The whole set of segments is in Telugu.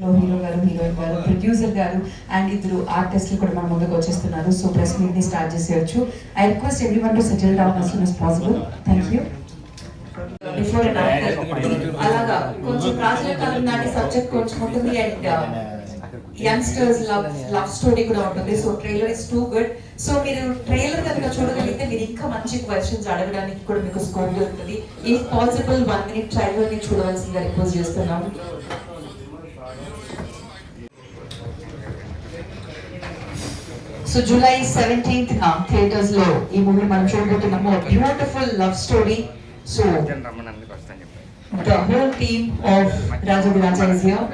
లో హీరో గారు, హీరోయిన్ గారు, ప్రొడ్యూసర్ గారు అండ్ ఇద్దరు ఆర్టిస్టులు కూడా మన ముందుకు వచ్చేస్తున్నారు. సో ప్రెస్ మీట్ ని స్టార్ట్ చేసేయచ్చు. I request everyone to settle down as soon as possible. Thank you. Before and after అలాగా కొంచెం ప్రాచీన కాలం నాటి సబ్జెక్ట్ కొంచెం ఉంటుంది అండ్ యంగ్స్టర్స్ లవ్ స్టోరీ కూడా ఉంటుంది. So trailer is too good. So మీరు ట్రైలర్ కనుక చూడగలిగితే మీరు ఇంకా మంచి క్వశ్చన్స్ అడగడానికి కూడా మీకు స్కోప్ దొరుకుతుంది. ఇఫ్ పాసిబుల్ 1 minute ట్రైలర్ ని చూడవలసిందిగా రిక్వెస్ట్ చేస్తున్నాం. సో జూలై 17th నా థియేటర్స్ లో ఈ మూవీ మనం చూడబోతున్నాము. Beautiful love story. So the whole team of Raju Raja is here.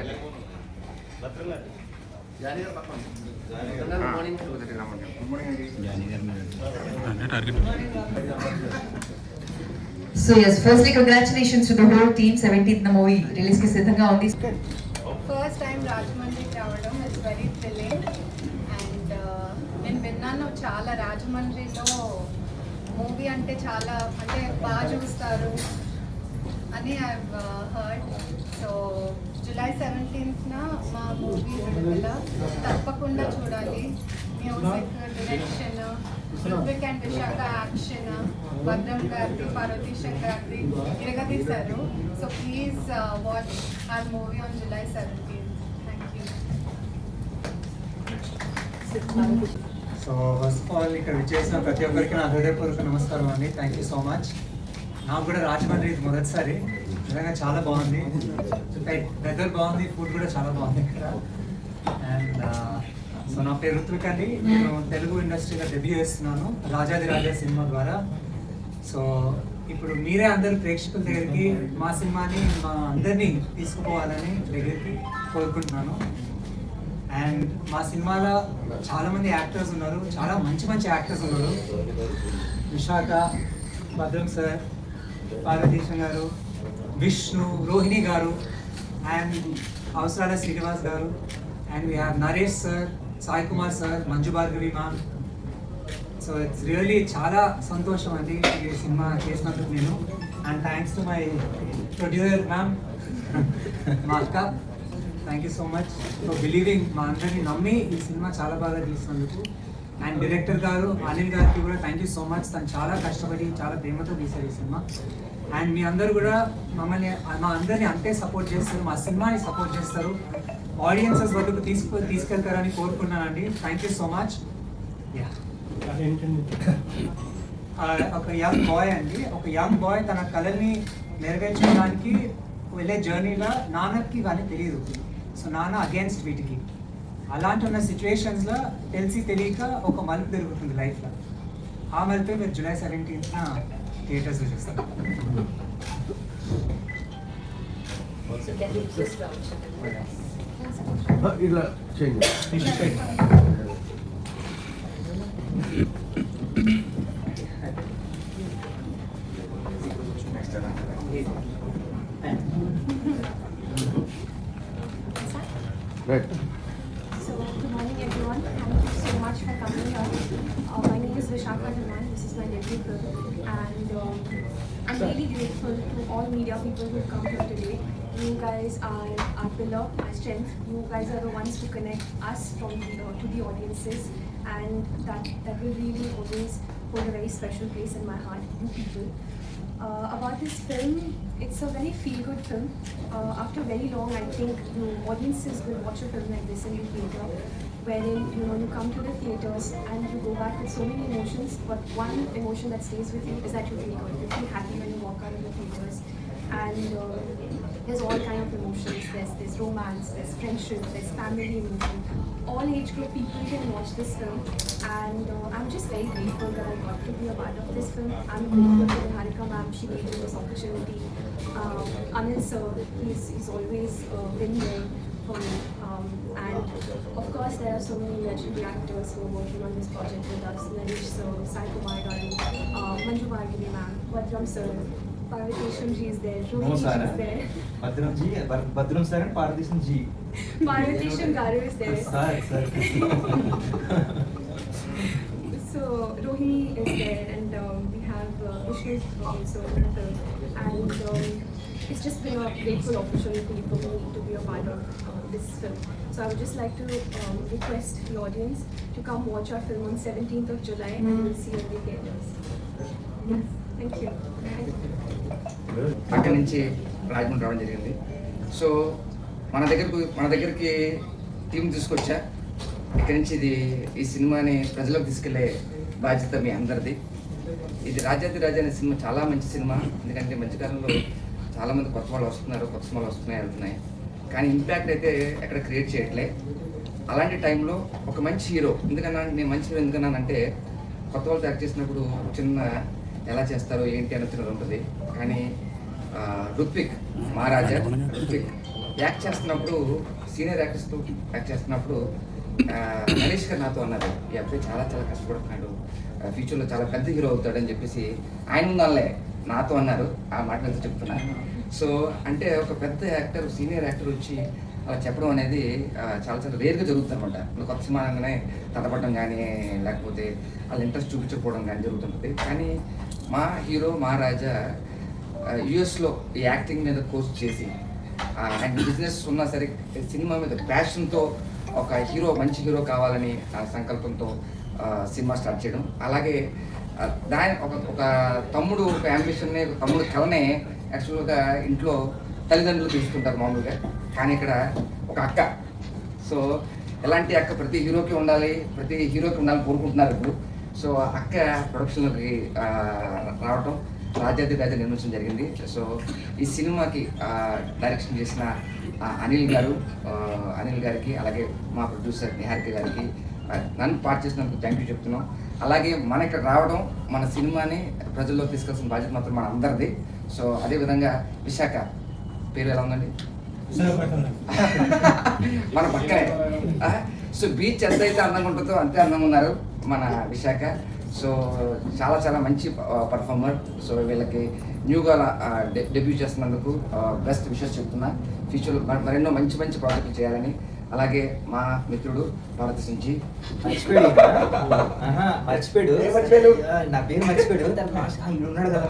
So yes, firstly congratulations to the whole team. 17th na movie release ki siddhanga undi. First time Rajamandri రావడం is very thrilling and నేను విన్నాను చాలా రాజమండ్రిలో మూవీ అంటే చాలా అంటే బాగా చూస్తారు అని I heard. So July 17th మా మూవీ విడుదల తప్పకుండా చూడాలి. Music, direction, Ritvik and Visakha action, Bhadram గారిది, పార్వతీ శంకర్ గారిది తిరగతీశారు. So please watch our movie on July 17th. Thank you. So first of all ఇక్కడ విచ్చేసిన ప్రతి ఒక్కరికి నా హృదయపూర్వక నమస్కారం అండి. Thank you so much. నాకు కూడా రాజమండ్రి ఇది మొదటిసారి. నిజంగా చాలా బాగుంది. వెదర్ బాగుంది, ఫుడ్ కూడా చాలా బాగుంది ఇక్కడ. అండ్ సో నా పేరు ఋత్విక్ అండి. నేను తెలుగు ఇండస్ట్రీలో డెబ్యూ చేస్తున్నాను రాజాది రాజా సినిమా ద్వారా. సో ఇప్పుడు మీరే అందరు ప్రేక్షకుల దగ్గరికి మా సినిమాని మా అందరినీ తీసుకుపోవాలని దగ్గరికి కోరుకుంటున్నాను. అండ్ మా సినిమాలో చాలామంది యాక్టర్స్ ఉన్నారు, చాలా మంచి మంచి యాక్టర్స్ ఉన్నారు. విశాఖ, భద్రం సార్, పార్వతీశం గారు, విష్ణు, రోహిణి గారు అండ్ అవసరాల శ్రీనివాస్ గారు and we have Naresh sir, Sai Kumar sir, Manju Bhargavi ma'am. So it's really చాలా సంతోషం అండి ఈ సినిమా చేసినందుకు నేను. And thanks to my producer ma'am, మా అక్క. Thank you so much for believing, మా అందరినీ నమ్మి ఈ సినిమా చాలా బాగా తీసినందుకు. అండ్ డైరెక్టర్ గారు అనిల్ గారికి కూడా థ్యాంక్ యూ సో మచ్. తను చాలా కష్టపడి చాలా ప్రేమతో తీశారు ఈ సినిమా. అండ్ మీ అందరూ కూడా మమ్మల్ని మా అందరినీ అంతే సపోర్ట్ చేస్తారు, మా సినిమాని సపోర్ట్ చేస్తారు, ఆడియన్సెస్ వద్దకు తీసుకెళ్తారని కోరుకున్నానండి. Thank you so much. ఒక యంగ్ బాయ్ అండి, ఒక యంగ్ బాయ్ తన కళల్ని నెరవేర్చుకోవడానికి వెళ్ళే జర్నీలో నాన్నకి కానీ తెలియదు. సో నాన్న అగేన్స్ట్ వీటికి. అలాంటి ఉన్న సిచ్యువేషన్స్లో తెలిసి తెలియక ఒక మలుపు తిరుగుతుంది లైఫ్లో. ఆ మలుపే మీరు జూలై 17th థియేటర్స్లో చూస్తాం. ఇలా చేయండి. Right. So, good morning everyone. Thank you so much for coming here. My name is Vishaka Dhaman. This is my debut film. And I'm really grateful to all media people who come here today. You guys are our pillar, our strength. You guys are the ones who connect us to the audiences. And that will really always hold a very special place in my heart, you people. About this film, it's a very feel-good film. After very long, I think audiences will watch a film like this in the theatre, wherein you come to the theatres and you go back with so many emotions, but one emotion that stays with you is that you feel good. You feel happy when you walk out of the theatres, and there's all kind of emotions. There's romance, there's friendship, there's family emotion. All age group people can watch this film, and I'm just very grateful that I got to be a part of this film. I'm grateful to Harika ma'am, she gave me this opportunity. Anil sir, he's always been there for me. And of course there are so many legendary actors who are working on this project with us. Naresh sir, Sai Kumar garu, Manju Bhargavi ma'am, Badram sir, Parvatesham ji is there, Rohini ji is there. Badram sir and Parvatesham ji. Parvatesham garu is there. Sir. So Rohini is there, and we have Vishnu also in the film. And it's just been a grateful opportunity for me to be a part of this film. So I would just like to request the audience to come watch our film on 17th of July and we'll see you in the theaters. Yes, thank you. అక్కడి నుంచి రాజమండ్రి రావడం జరిగింది. సో మన దగ్గరికి టీం తీసుకొచ్చా. ఇక్కడి నుంచి ఈ సినిమాని ప్రజలకు తీసుకెళ్లే బాధ్యత మీ అందరిది. ఇది రాజాది రాజా అనే సినిమా చాలా మంచి సినిమా. ఎందుకంటే మధ్యకాలంలో చాలామంది కొత్త వాళ్ళు వస్తున్నారు, కొత్త సినిమాలు వస్తున్నాయి, వెళ్తున్నాయి, కానీ ఇంపాక్ట్ అయితే ఎక్కడ క్రియేట్ చేయట్లే. అలాంటి టైంలో ఒక మంచి హీరో, నేను మంచి హీరో ఎందుకన్నానంటే కొత్త వాళ్ళతో యాక్ట్ చేసినప్పుడు చిన్న ఎలా చేస్తారో ఏంటి అని తినది ఉంటుంది. కానీ ఋత్విక్ మహారాజా యాక్ట్ చేస్తున్నప్పుడు, సీనియర్ యాక్టర్స్తో యాక్ట్ చేస్తున్నప్పుడు నరేష్ గారు నాతో అన్నారు, ఈ అబ్బాయి చాలా చాలా కష్టపడుతున్నాడు, ఫ్యూచర్లో చాలా పెద్ద హీరో అవుతాడని చెప్పేసి ఆయన ముందల్లే నాతో అన్నారు. ఆ మాటలు చెప్తున్నా. సో అంటే ఒక పెద్ద యాక్టర్, సీనియర్ యాక్టర్ వచ్చి అలా చెప్పడం అనేది చాలా చాలా రేర్గా జరుగుతుంది అనమాట. కొత్త సినిమా అనగానే తడపడడం కానీ లేకపోతే వాళ్ళ ఇంట్రెస్ట్ చూపించకపోవడం కానీ జరుగుతుంటుంది. కానీ మా హీరో మహారాజా యుఎస్లో ఈ యాక్టింగ్ మీద కోర్స్ చేసి ఆయన బిజినెస్ ఉన్నా సరే సినిమా మీద ప్యాషన్తో ఒక హీరో, మంచి హీరో కావాలని సంకల్పంతో సినిమా స్టార్ట్ చేయడం. అలాగే దాని ఒక తమ్ముడు ఒక యాంబిషన్ని, ఒక తమ్ముడు కలనే యాక్చువల్గా ఇంట్లో తల్లిదండ్రులు తీసుకుంటారు మామూలుగా, కానీ ఇక్కడ ఒక అక్క. సో ఎలాంటి అక్క ప్రతి హీరోకి ఉండాలని కోరుకుంటున్నారు ఇప్పుడు. సో అక్క ప్రొడక్షన్లోకి రావటం, రాజాది రాజా నిర్మించడం జరిగింది. సో ఈ సినిమాకి డైరెక్షన్ చేసిన అనిల్ గారికి, అలాగే మా ప్రొడ్యూసర్ నిహారిక గారికి నన్ను పార్ట్ చేసినందుకు థ్యాంక్ యూ చెప్తున్నాం. అలాగే మన ఇక్కడ రావడం, మన సినిమాని ప్రజల్లో తీసుకెళ్సిన బాధ్యత మాత్రం మన అందరిది. సో అదేవిధంగా విశాఖ పేరు ఎలా ఉందండి? మన పక్కనే. సో బీచ్ ఎంతైతే అందంగా ఉంటుందో అంతే అందంగా ఉన్నారు మన విశాఖ. సో చాలా చాలా మంచి పర్ఫార్మర్. సో వీళ్ళకి న్యూగా డెబ్యూ చేస్తున్నందుకు బెస్ట్ విషెస్ చెప్తున్నా. ఫ్యూచర్లో మరెన్నో మంచి మంచి ప్రాజెక్టులు చేయాలని. అలాగే మా మిత్రుడు భారతదేశం జీ మర్చిపోయాడు, నా పేరు మర్చిపోయాడు. ఉన్నాడు కదా.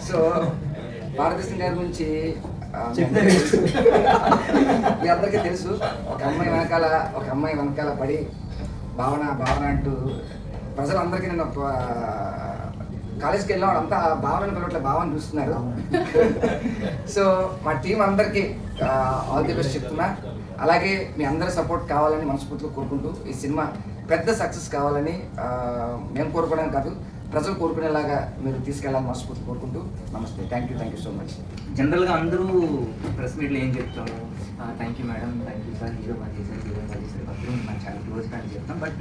సో భారతదేశం గారి గురించి మీ అందరికీ తెలుసు. ఒక అమ్మాయి వెనకాల పడి భావన అంటూ ప్రజలందరికీ నేను కాలేజ్కి వెళ్ళిన అంతా భావనను పిలవట్లే, భావన చూస్తున్నారు. సో మా టీం అందరికీ ఆల్ ది బెస్ట్ చెప్తున్నా. అలాగే మీ అందరి సపోర్ట్ కావాలని మనస్ఫూర్తిగా కోరుకుంటూ ఈ సినిమా పెద్ద సక్సెస్ కావాలని మేము కోరుకోవడం కాదు, ప్రజలు కోరుకునేలాగా మీరు తీసుకెళ్ళాలని మనస్ఫూర్తి కోరుకుంటూ నమస్తే. Thank you so much. జనరల్గా అందరూ ప్రెస్ మీట్లో ఏం చెప్తాము, thank you madam, thank you sir, hero బాగా చేశారు, భద్రం నాకు చాలా క్లోజ్ గా అని చెప్తాం. బట్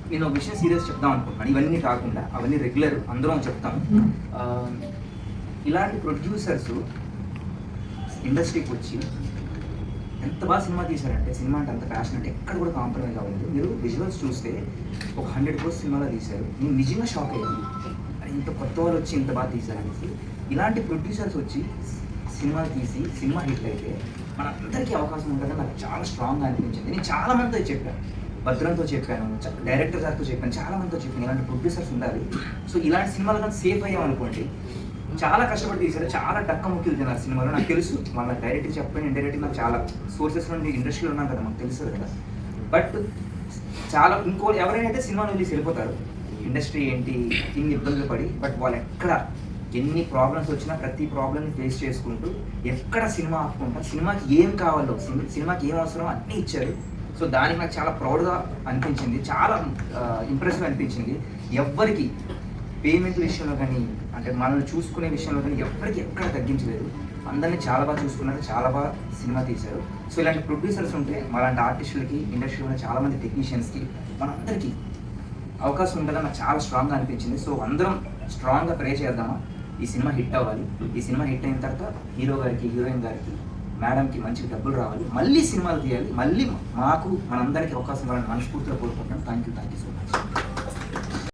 నేను ఒక విషయం సీరియస్ చెప్దాం అనుకుంటున్నాను. ఇవన్నీ కాకుండా అవన్నీ రెగ్యులర్ అందరం చెప్తాం. ఇలాంటి ప్రొడ్యూసర్స్ ఇండస్ట్రీకి వచ్చి ఎంత బాగా సినిమా తీశారంటే, సినిమా అంటే అంత ప్యాషన్ అంటే ఎక్కడ కూడా కాంప్రమైజ్ అవ్వలేదు. మీరు విజువల్స్ చూస్తే ఒక 100% సినిమాలో తీశారు. నేను నిజంగా షాక్ అయ్యాను, ఇంత కొత్త వాళ్ళు వచ్చి ఇంత బాగా తీశారనేసి. ఇలాంటి ప్రొడ్యూసర్స్ వచ్చి సినిమాలు తీసి సినిమా హిట్ అయితే మనందరికీ అవకాశం ఉంటుందని నాకు చాలా స్ట్రాంగ్గా అనిపించింది. నేను చాలా మందితో చెప్పాను, భద్రంతో చెప్పాను, డైరెక్టర్ గారితో చెప్పాను, చాలా మందితో చెప్పాను ఇలాంటి ప్రొడ్యూసర్స్ ఉండాలి. సో ఇలాంటి సినిమాలు కానీ సేఫ్ అయ్యామనుకోండి, చాలా కష్టపడి తీశారు, చాలా డక్క ముఖ్యులు తిన్నారు సినిమాలో. నాకు తెలుసు, వాళ్ళ డైరెక్ట్గా చెప్పాను, ఇండైరెక్ట్గా నాకు చాలా సోర్సెస్ నుండి ఇండస్ట్రీలో ఉన్నాను కదా, మాకు తెలుసు కదా. బట్ చాలా ఎవరైనా అయితే సినిమాను వదిలేసి వెళ్ళిపోతారు, ఇండస్ట్రీ ఏంటి ఇన్ని ఇబ్బందులు పడి. బట్ వాళ్ళు ఎక్కడ ఎన్ని ప్రాబ్లమ్స్ వచ్చినా ప్రతి ప్రాబ్లమ్ని ఫేస్ చేసుకుంటూ ఎక్కడ సినిమా ఆపుకుంటా, సినిమాకి ఏం కావాలో, సినిమాకి ఏం అవసరం అన్నీ ఇచ్చారు. సో దానికి నాకు చాలా ప్రౌడ్గా అనిపించింది, చాలా ఇంప్రెసివ్ అనిపించింది. ఎవ్వరికి పేమెంట్ విషయంలో కానీ, అంటే మనల్ని చూసుకునే విషయంలో కానీ ఎవ్వరికి ఎక్కడ తగ్గించలేదు. అందరినీ చాలా బాగా చూసుకున్నారు, చాలా బాగా సినిమా తీశారు. సో ఇలాంటి ప్రొడ్యూసర్స్ ఉంటే అలాంటి ఆర్టిస్టులకి, ఇండస్ట్రీలో ఉన్న చాలామంది టెక్నీషియన్స్కి, మనందరికీ అవకాశం ఉంటుందని నాకు చాలా స్ట్రాంగ్గా అనిపించింది. సో అందరం స్ట్రాంగ్గా ప్రే చేద్దామా, ఈ సినిమా హిట్ అవ్వాలి. ఈ సినిమా హిట్ అయిన తర్వాత హీరో గారికి, హీరోయిన్ గారికి, మేడంకి మంచి డబ్బులు రావాలి, మళ్ళీ సినిమాలు తీయాలి, మళ్ళీ మాకు మనందరికీ అవకాశం ఇవ్వాలని మనస్ఫూర్తిగా కోరుకుంటున్నాను. Thank you so much.